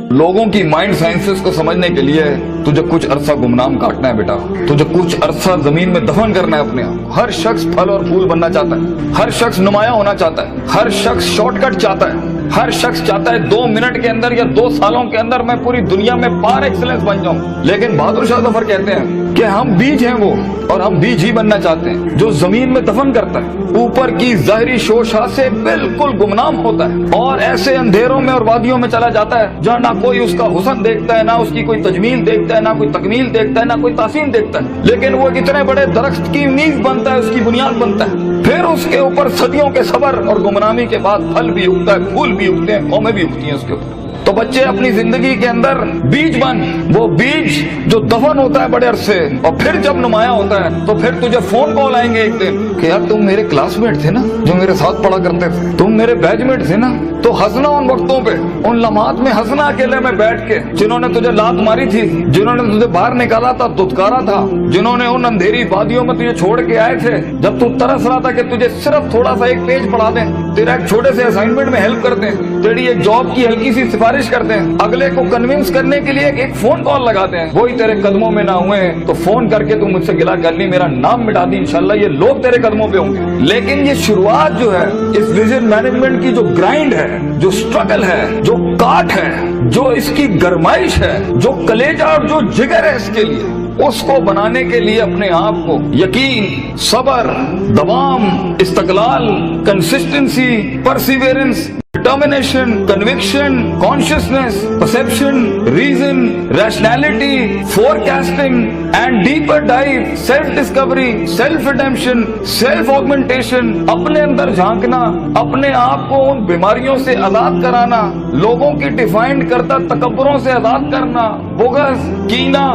लोगों की mind sciences को समझने के लिए तुझे कुछ अरसा गुमनाम काटना है बेटा, तुझे कुछ अरसा जमीन में दफन करना है अपने आप। हर शख्स फल और फूल बनना चाहता है, हर शख्स नुमाया होना चाहता है, हर शख्स शॉर्टकट चाहता है, हर शख्स चाहता है 2 मिनट के अंदर या 2 सालों के अंदर मैं पूरी दुनिया में पार एक्सीलेंस बन जाऊं। लेकिन बहादुर शाह जफर कहते हैं कि हम बीज हैं वो, और हम बीज ही बनना चाहते हैं जो जमीन में दफन करता है, ऊपर की जाहिरी शोशा से बिल्कुल गुमनाम होता है और ऐसे अंधेरों में और वादियों में चला जाता है जहाँ ना कोई उसका हुस्न देखता है, ना उसकी कोई तजमील देखता है, ना कोई तकमील देखता है, ना कोई तासीन देखता है। लेकिन वो कितने बड़े दरख्त की नींव बनता है, उसकी बुनियाद बनता है, फिर उसके ऊपर सदियों के सबर और गुमनामी के बाद फल भी उगता है, फूल भी उगते हैं, कौमें भी उगती हैं उसके ऊपर। तो बच्चे अपनी जिंदगी के अंदर बीज बन, वो बीज जो दफन होता है बड़े अरसे और फिर जब नुमाया होता है तो फिर तुझे फोन कॉल आएंगे एक दिन कि यार तुम मेरे क्लासमेट थे ना जो मेरे साथ पढ़ा करते थे, तुम मेरे बैचमेट थे ना। तो हंसना उन वक्तों पे, उन लम्हात में हंसना अकेले में बैठ के, जिन्होंने तुझे लात मारी थी, जिन्होंने तुझे बाहर निकाला था, दुत्कारा था, जिन्होंने उन अंधेरी वादियों में तुझे छोड़ के आए थे जब तू तरस रहा था कि तुझे सिर्फ थोड़ा सा एक पेज पढ़ा दें, तेरा एक छोटे से असाइनमेंट में हेल्प कर दें, तेरी एक जॉब की हल्की सी सिफारिश कर दें, अगले को कन्विंस करने के लिए एक फोन कॉल लगाते हैं, वही तेरे कदमों में ना हुए तो फोन करके तू मुझसे गिला कर ली, मेरा नाम मिटा दी, इंशाल्लाह ये लोग तेरे कदमों पे होंगे। लेकिन ये शुरुआत जो है इस विजन मैनेजमेंट की, जो ग्राइंड है, जो स्ट्रगल है, जो काट है, जो इसकी गरमाइश है, जो कलेजा और जो जिगर है इसके लिए, उसको बनाने के लिए अपने आप को यकीन, सबर, दवाम, इस्तकलाल, consistency, perseverance, determination, conviction, consciousness, perception, reason, rationality, forecasting and deeper dive, self-discovery, self-redemption, self-augmentation, अपने अंदर झांकना, अपने आप को उन बीमारियों से आजाद कराना, लोगों की डिफाइंड करता तकब्बुरों से आजाद करना, बोगस, कीना,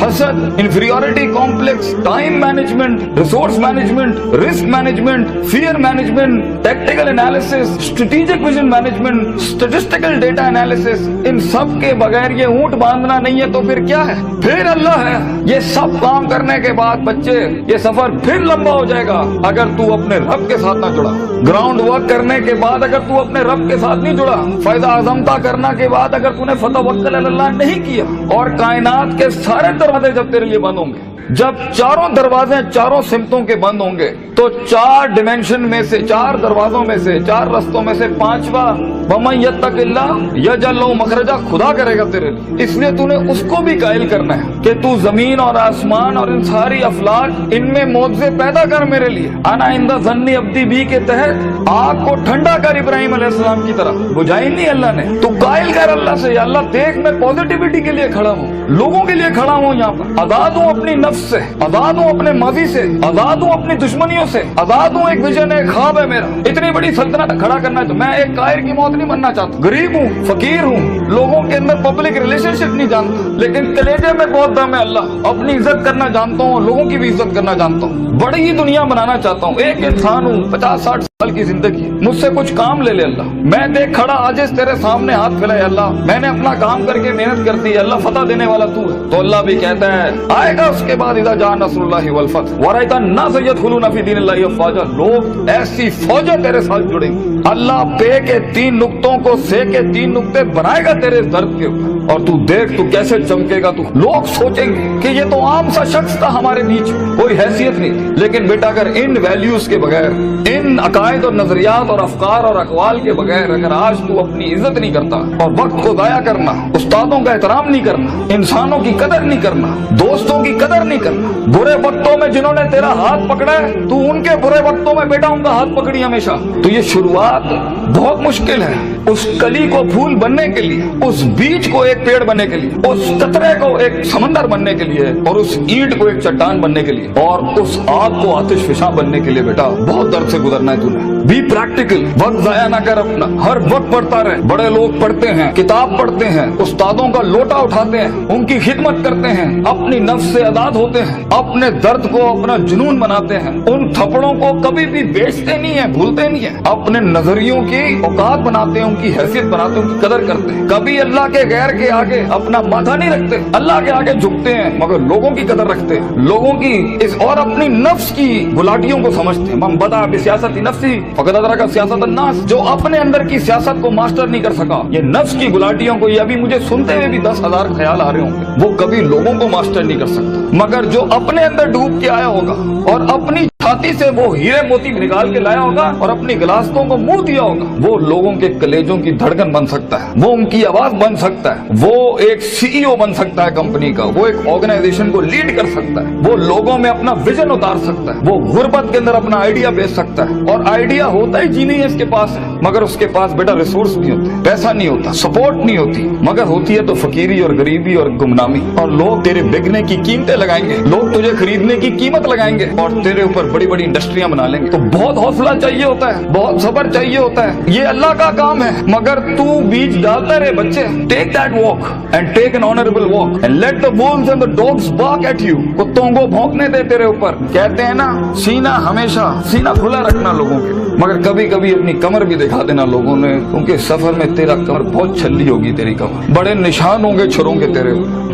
हसद, inferiority complex, time management, resource management, risk management, fear management, tactical analysis, strategic vision management, statistical data analysis, इन सब के बगैर ये ऊंट बांधना नहीं है तो फिर क्या है? फिर अल्लाह है। ये सब काम करने के बाद बच्चे ये सफर फिर लंबा हो जाएगा अगर तू अपने रब के साथ ना जुड़ा। ग्राउंड वर्क करने के बाद अगर तू अपने रब के साथ नहीं जुड़ा, फायदा आजमता करना के बाद अगर तूने फतवक्कल अल्लाह नहीं किया, और कायनात के सारे दरवाजे जब तेरे लिए बंद होंगे, जब चारों दरवाजे चारों सिमतों के बंद होंगे, तो 4 डिमेंशन में से, 4 दरवाजों में से, 4 रस्तों में से 5वां वमन यत्तकिल्लाह यजअल लहू मखरजा खुदा करेगा तेरे लिए। इसलिए तूने उसको भी कायल करना है कि तू जमीन और आसमान और इन सारी अफलाक, इनमें मौजे पैदा कर मेरे लिए। आना इंदा ज़न्नी अब्दी बी के तहत आग को ठंडा कर इब्राहिम अलैहिस्सलाम की तरह, बुझाई नहीं अल्लाह ने। तू कायल कर अल्लाह से, अल्लाह देख मैं पॉजिटिविटी के लिए खड़ा हूँ, लोगों के लिए खड़ा हूँ, यहाँ पर आजाद हूँ अपनी नफ्स से, आजाद हूँ अपने माजी से, आजाद हूँ अपनी दुश्मनियों से, आजाद हूँ। एक विजन है, ख्वाब है मेरा, इतनी बड़ी सल्तनत खड़ा करना है। तो मैं एक कायर की मौत नहीं बनना चाहता। गरीब हूँ, फकीर हूँ, लोगों के अंदर पब्लिक रिलेशनशिप नहीं जानता, लेकिन कलेजे में बहुत दम है अल्लाह। अपनी इज्जत करना जानता हूँ, लोगों की भी इज्जत करना जानता हूँ, बड़ी ही दुनिया बनाना चाहता हूँ। एक इंसान हूँ, 50-60 साल की जिंदगी, मुझसे कुछ काम ले ले अल्लाह। मैं देख खड़ा आजिज़ तेरे सामने हाथ फैलाए अल्लाह, मैंने अपना काम करके मेहनत कर दी अल्लाह, फतह देने वाला तू है। तो अल्लाह भी कहता है आएगा उसके बाद इज़ा जा नस्रुल्लाहि वल फतह व रअयता अन्नास यदखुलूना फी दीनिल्लाहि अफ़वाजा, लोग ऐसी फौजें तेरे साथ जुड़ेंगी। अल्लाह पे के 3 नुक्तों को से के 3 नुक्ते बनाएगा तेरे दर्द के ऊपर, और तू देख तू कैसे चमकेगा। तू लोग सोचेंगे कि ये तो आम सा शख्स था हमारे बीच, कोई हैसियत नहीं थी। लेकिन बेटा अगर इन वैल्यूज के बगैर, इन अकायद और नजरियात और अफकार और अकवाल के बगैर अगर आज तू अपनी इज्जत नहीं करता, और वक्त को जाया करना, उस्तादों का एहतराम नहीं करना, इंसानों की कदर नहीं करना, दोस्तों की कदर नहीं करना, बुरे वक्तों में जिन्होंने तेरा हाथ पकड़ा है तू उनके बुरे वक्तों में बेटा उनका हाथ पकड़ी हमेशा। तो ये शुरुआत बहुत मुश्किल है। उस कली को फूल बनने के लिए, उस बीज को एक पेड़ बनने के लिए, उस कतरे को एक समंदर बनने के लिए, और उस ईंट को एक चट्टान बनने के लिए, और उस आग को आतिशफिशा बनने के लिए बेटा बहुत दर्द से गुजरना है तूने। बी प्रैक्टिकल, वक्त जाया ना कर अपना, हर वक्त पढ़ता रहे। बड़े लोग पढ़ते हैं, किताब पढ़ते हैं, उस्तादों का लोटा उठाते हैं, उनकी खिदमत करते हैं, अपनी नफ्स से आजाद होते हैं, अपने दर्द को अपना जुनून बनाते हैं, उन थप्पड़ों को कभी भी बेचते नहीं है, भूलते नहीं है, अपने नजरियों की औकात बनाते हैं, ان کی حیثیت بناتے ہیں, ان کی قدر کرتے ہیں. کبھی اللہ کے غیر کے آگے اپنا ماتھا نہیں رکھتے, اللہ کے آگے جھکتے ہیں مگر لوگوں کی قدر رکھتے ہیں, لوگوں کی اس اور اپنی نفس کی گلاٹیوں کو سمجھتے ہیں. من بدا بسیاست نفسی فقد ادرک سیاست الناس, جو اپنے اندر کی سیاست کو ماسٹر نہیں کر سکا, یہ نفس کی گلاٹیوں کو, یہ ابھی مجھے سنتے ہوئے بھی 10,000 خیال آ رہے ہوں گے, وہ کبھی لوگوں کو ماسٹر نہیں کر سکتا. مگر جو اپنے اندر ڈوب کے آیا ہوگا اور اپنی چھاتی سے وہ ہیرے موتی نکال کے لایا ہوگا اور اپنی گلاستوں کو منہ دیا ہوگا, وہ لوگوں کے کلیجوں کی دھڑکن بن سکتا ہے, وہ ان کی آواز بن سکتا ہے, وہ ایک سی ای او بن سکتا ہے کمپنی کا, وہ ایک آرگنائزیشن کو لیڈ کر سکتا ہے, وہ لوگوں میں اپنا ویژن اتار سکتا ہے, وہ غربت کے اندر اپنا آئیڈیا بیچ سکتا ہے. اور آئیڈیا ہوتا ہی جی نہیں ہے اس کے پاس, مگر اس کے پاس بیٹا ریسورس نہیں ہوتے, پیسہ نہیں ہوتا, سپورٹ نہیں ہوتی, مگر ہوتی ہے تو فقیری اور غریبی اور گمنامی. اور لوگ تیرے بکنے کی قیمتیں لگائیں گے, لوگ تجھے خریدنے کی قیمت لگائیں گے اور تیرے اوپر بڑی بڑی انڈسٹریاں بنا لیں گے. تو بہت حوصلہ چاہیے ہوتا ہے, بہت صبر چاہیے ہوتا ہے, یہ اللہ کا کام ہے. مگر تو بیج ڈالتا رہے بچے, take that walk and take an honourable walk and let the وولز and the dogs بارک ایٹ یو. کتوں کو بھونکنے دے تیرے اوپر. کہتے ہیں نا سینہ ہمیشہ سینہ کھلا رکھنا لوگوں کے, مگر کبھی کبھی اپنی کمر بھی دکھا دینا لوگوں نے, کیونکہ سفر میں تیرا کمر بہت چھلی ہوگی, تیری کمر بڑے نشان ہوں گے چھروں کے تیرے.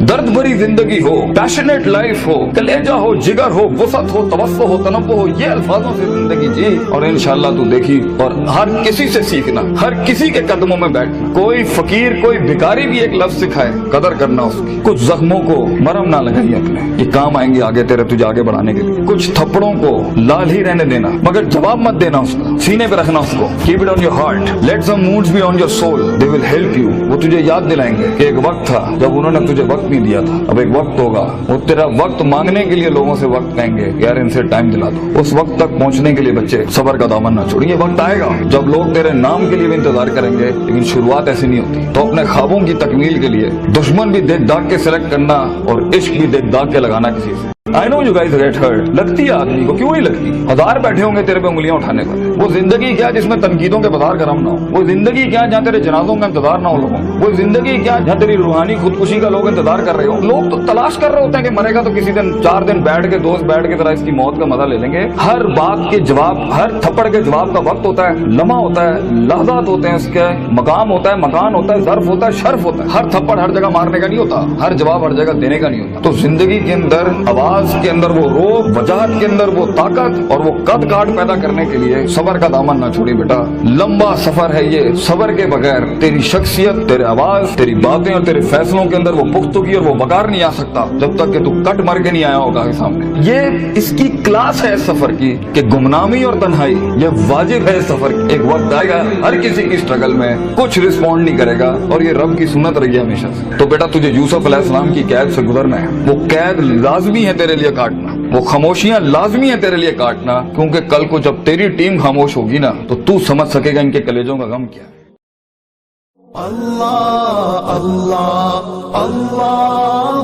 درد بھری زندگی ہو, پیشنیٹ لائف ہو, کلیجہ ہو, جگر ہو, وسعت ہو, توسع ہو, تنوع ہو, یہ الفاظوں سے زندگی جی, اور انشاءاللہ تو دیکھی. اور ہر کسی سے سیکھنا, ہر کسی کے قدموں میں بیٹھنا. کوئی فقیر کوئی بھکاری بھی ایک لفظ سکھائے, قدر کرنا اس کی. کچھ زخموں کو مرہم نہ لگائیے اپنے, یہ کام آئیں گے آگے تیرے تجھے آگے بڑھانے کے لیے. کچھ تھپڑوں کو لال ہی رہنے دینا, مگر جواب مت دینا اس کا, سینے پہ رکھنا اس کو. Keep it on your heart, let some moods be on your soul, they will help you. وہ تجھے یاد دلائیں گے کہ ایک وقت تھا جب انہوں نے تجھے وقت نہیں دیا تھا, اب ایک وقت ہوگا وہ تیرا وقت مانگنے کے لیے لوگوں سے وقت کہیں گے یار ان سے ٹائم دلا دو. اس وقت تک پہنچنے کے لیے بچے صبر کا دامن نہ چھوڑیں. یہ وقت آئے گا جب لوگ تیرے نام کے لیے بھی انتظار کریں گے, لیکن شروعات ایسی نہیں ہوتی. تو اپنے خوابوں کی تکمیل کے لیے دشمن بھی دیکھ داغ کے سلیکٹ کرنا اور عشق بھی دیکھ داغ کے لگانا کسی سے. I know you guys get hurt. لگتی ہے آدمی کو, کیوں نہیں لگتی؟ ہزار بیٹھے ہوں گے تیرے پہ انگلیاں اٹھانے پر. وہ زندگی کیا جس میں تنقیدوں کے بازار گرم نہ ہو, وہ زندگی کیا جہاں تیرے جنازوں کا انتظار نہ ہو لوگوں, وہ زندگی کیا جہاں تیری روحانی خودکشی کا لوگ انتظار کر رہے ہو. لوگ تو تلاش کر رہے ہوتے ہیں کہ مرے گا تو کسی دن 4 دن بیٹھ کے دوست بیٹھ کے ذرا اس کی موت کا مزہ لے لیں گے. ہر بات کے جواب, ہر تھپڑ کے جواب کا وقت ہوتا ہے, لمحہ ہوتا ہے, لحظات ہوتے ہیں, اس کے مقام ہوتا ہے, مکان ہوتا ہے, ظرف ہوتا ہے, شرف ہوتا ہے. ہر تھپڑ ہر جگہ مارنے کا نہیں ہوتا, ہر جواب ہر جگہ دینے کا نہیں ہوتا. تو زندگی کے اندر آواز کے اندر وہ وجاہت کے اندر وہ طاقت اور وہ قد کاٹ پیدا کرنے کے لیے صبر کا دامن نہ چھوڑی بیٹا. لمبا سفر ہے یہ, صبر کے بغیر تیری شخصیت, تیرے آواز, تیری باتیں اور تیرے فیصلوں کے اندر وہ پختگی اور وہ وقار نہیں آ سکتا جب تک کہ تو کٹ مر کے نہیں آیا ہوگا سامنے. یہ اس کی کلاس ہے اس سفر کی کہ گمنامی اور تنہائی یہ واجب ہے اس سفر کی. ایک وقت آئے گا ہر کسی کی اسٹرگل میں کچھ رسپونڈ نہیں کرے گا, اور یہ رب کی سنت رہی ہے ہمیشہ سے. تو بیٹا تجھے یوسف علیہ السلام کی قید سے گزرنا ہے, وہ قید لازمی ہے تیرے لیے کاٹنا, وہ خاموشیاں لازمی ہیں تیرے لیے کاٹنا, کیونکہ کل کو جب تیری ٹیم خاموش ہوگی نا تو تو سمجھ سکے گا ان کے کلیجوں کا غم کیا ہے. اللہ اللہ اللہ